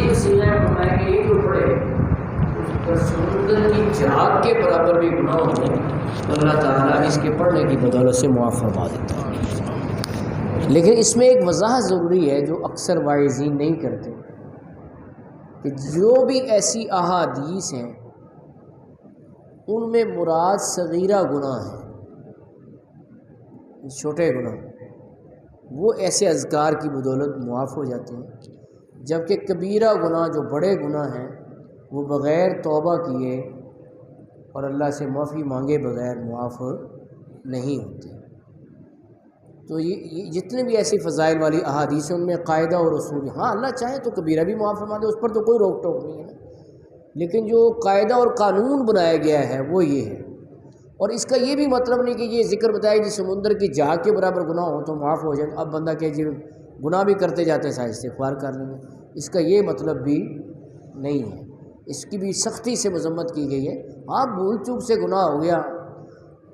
مزید وسیلہ فرمایا کہ یہ جو پڑھے اس پر سمندر کی جھاگ کے برابر بھی گناہ ہو جائے تو اللہ تعالیٰ اس کے پڑھنے کی بدولت سے معاف فرما دیتا ہے۔ لیکن اس میں ایک وضاحت ضروری ہے جو اکثر واعظین نہیں کرتے، کہ جو بھی ایسی احادیث ہیں ان میں مراد صغیرہ گناہ ہیں، چھوٹے گناہ، وہ ایسے اذکار کی بدولت معاف ہو جاتے ہیں، جبکہ کبیرہ گناہ جو بڑے گناہ ہیں وہ بغیر توبہ کیے اور اللہ سے معافی مانگے بغیر معاف نہیں ہوتے۔ تو یہ جتنے بھی ایسی فضائل والی احادیث ہیں ان میں قاعدہ اور اصول، ہاں اللہ چاہے تو کبیرہ بھی معاف فرما دے، اس پر تو کوئی روک ٹوک نہیں ہے، لیکن جو قاعدہ اور قانون بنایا گیا ہے وہ یہ ہے۔ اور اس کا یہ بھی مطلب نہیں کہ یہ ذکر بتایا کہ سمندر کی جھاگ کے برابر گناہ ہو تو معاف ہو جائے، اب بندہ کہ جی گناہ بھی کرتے جاتے ہیں ساتھ استغفار کر لیں گے، اس کا یہ مطلب بھی نہیں ہے، اس کی بھی سختی سے مذمت کی گئی ہے۔ ہاں بھول چوک سے گناہ ہو گیا،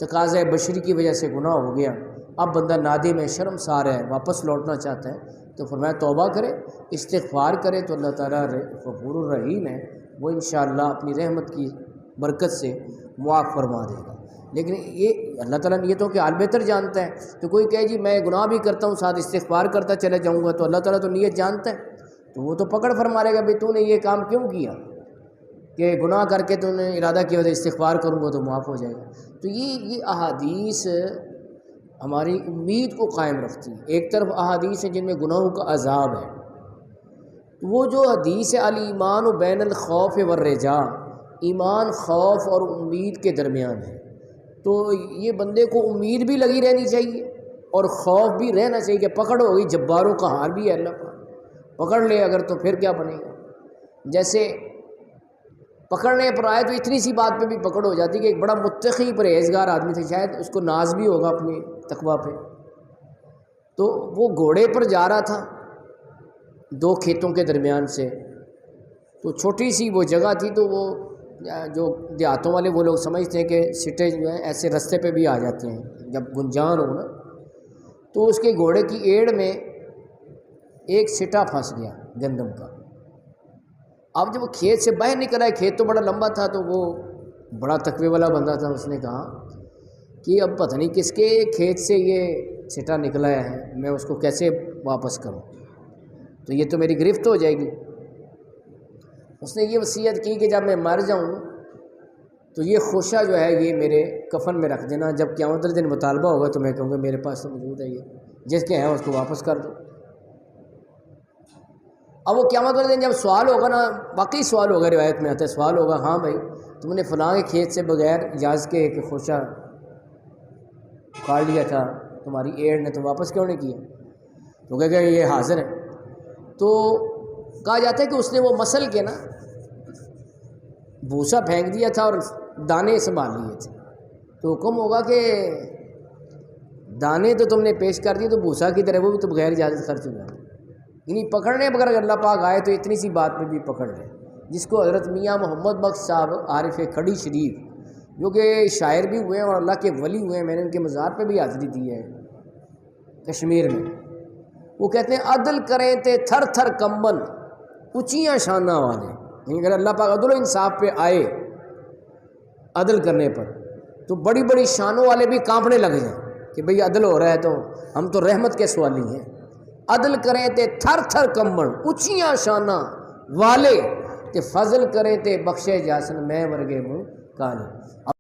تقاضۂ بشری کی وجہ سے گناہ ہو گیا، اب بندہ نادم ہے، شرمسار ہے، واپس لوٹنا چاہتا ہے تو فرمایا توبہ کرے، استغفار کرے تو اللہ تعالیٰ غفور الرحیم ہے، وہ انشاءاللہ اپنی رحمت کی برکت سے معاف فرما دے گا۔ لیکن یہ اللہ تعالیٰ نیتوں کے حال بہتر جانتا ہے، تو کوئی کہے جی میں گناہ بھی کرتا ہوں ساتھ استغفار کرتا چلے جاؤں گا، تو اللہ تعالیٰ تو نیت جانتا ہے، تو وہ تو پکڑ فرما لے گا بھائی تو نے یہ کام کیوں کیا، کہ گناہ کر کے تو نے ارادہ کیا وجہ استغفار کروں گا تو معاف ہو جائے گا۔ تو یہ احادیث ہماری امید کو قائم رکھتی ہے۔ ایک طرف احادیث ہیں جن میں گناہوں کا عذاب ہے، وہ جو حدیث الایمان بین الخوف والرجاء، ایمان خوف اور امید کے درمیان ہے، تو یہ بندے کو امید بھی لگی رہنی چاہیے اور خوف بھی رہنا چاہیے کہ پکڑ ہوگی، جباروں کا حال بھی ہے اللہ کا، پکڑ لے اگر تو پھر کیا بنے گا۔ جیسے پکڑنے پر آئے تو اتنی سی بات پہ بھی پکڑ ہو جاتی کہ ایک بڑا متقی پرہیزگار آدمی تھا، شاید اس کو ناز بھی ہوگا اپنے تقویٰ پہ، تو وہ گھوڑے پر جا رہا تھا دو کھیتوں کے درمیان سے، تو چھوٹی سی وہ جگہ تھی، تو وہ جو دیہاتوں والے وہ لوگ سمجھتے ہیں کہ سٹے جو ہیں ایسے رستے پہ بھی آ جاتے ہیں جب گنجان ہو نا، تو اس کے گھوڑے کی ایڑ میں ایک سٹا پھنس گیا گندم کا۔ اب جب وہ کھیت سے باہر نکل آئے، کھیت تو بڑا لمبا تھا، تو وہ بڑا تقوی والا بندہ تھا، اس نے کہا کہ اب پتہ نہیں کس کے کھیت سے یہ سٹا نکلا ہے، میں اس کو کیسے واپس کروں، تو یہ تو میری گرفت ہو جائے گی۔ اس نے یہ وصیت کی کہ جب میں مر جاؤں تو یہ خوشہ جو ہے یہ میرے کفن میں رکھ دینا، جب قیامت کے دن مطالبہ ہوگا تو میں کہوں گا میرے پاس تو موجود ہے، یہ جس کے ہیں اس کو واپس کر دو۔ اب وہ قیامت والے دن جب سوال ہوگا نا، واقعی سوال ہوگا، روایت میں آتا ہے سوال ہوگا، ہاں بھائی تم نے فلاں کے کھیت سے بغیر اجازت کے ایک خوشہ کاٹ لیا تھا تمہاری ایڑ نے، تو واپس کیوں نہیں کیا؟ تو کہے گا یہ حاضر ہے۔ تو کہا جاتا ہے کہ اس نے وہ مسل کے نا بھوسا پھینک دیا تھا اور دانے سنبھال لیے تھے، تو حکم ہوگا کہ دانے تو تم نے پیش کر دیے، تو بھوسا کی طرح وہ بھی تو بغیر اجازت خرچ ہو جائے، یعنی پکڑنے بغیر اللہ پاک آئے تو اتنی سی بات پہ بھی پکڑ لے، جس کو حضرت میاں محمد بخش صاحب عارف کھڑی شریف جو کہ شاعر بھی ہوئے ہیں اور اللہ کے ولی ہوئے ہیں، میں نے ان کے مزار پہ بھی حاضری دی ہے کشمیر میں، وہ کہتے ہیں عدل کریں تے تھر تھر کمبن اونچیاں شانہ والے، یعنی اگر اللہ پاک عدل و انصاف پہ آئے عدل کرنے پر تو بڑی بڑی شانوں والے بھی کانپنے لگ جائیں کہ بھئی عدل ہو رہا ہے تو ہم تو رحمت کے سوالی ہیں۔ عدل کریں تے تھر تھر کمبن اونچیاں شانہ والے تے فضل کریں تے بخشے جاسن میں ورگے منہ کالے۔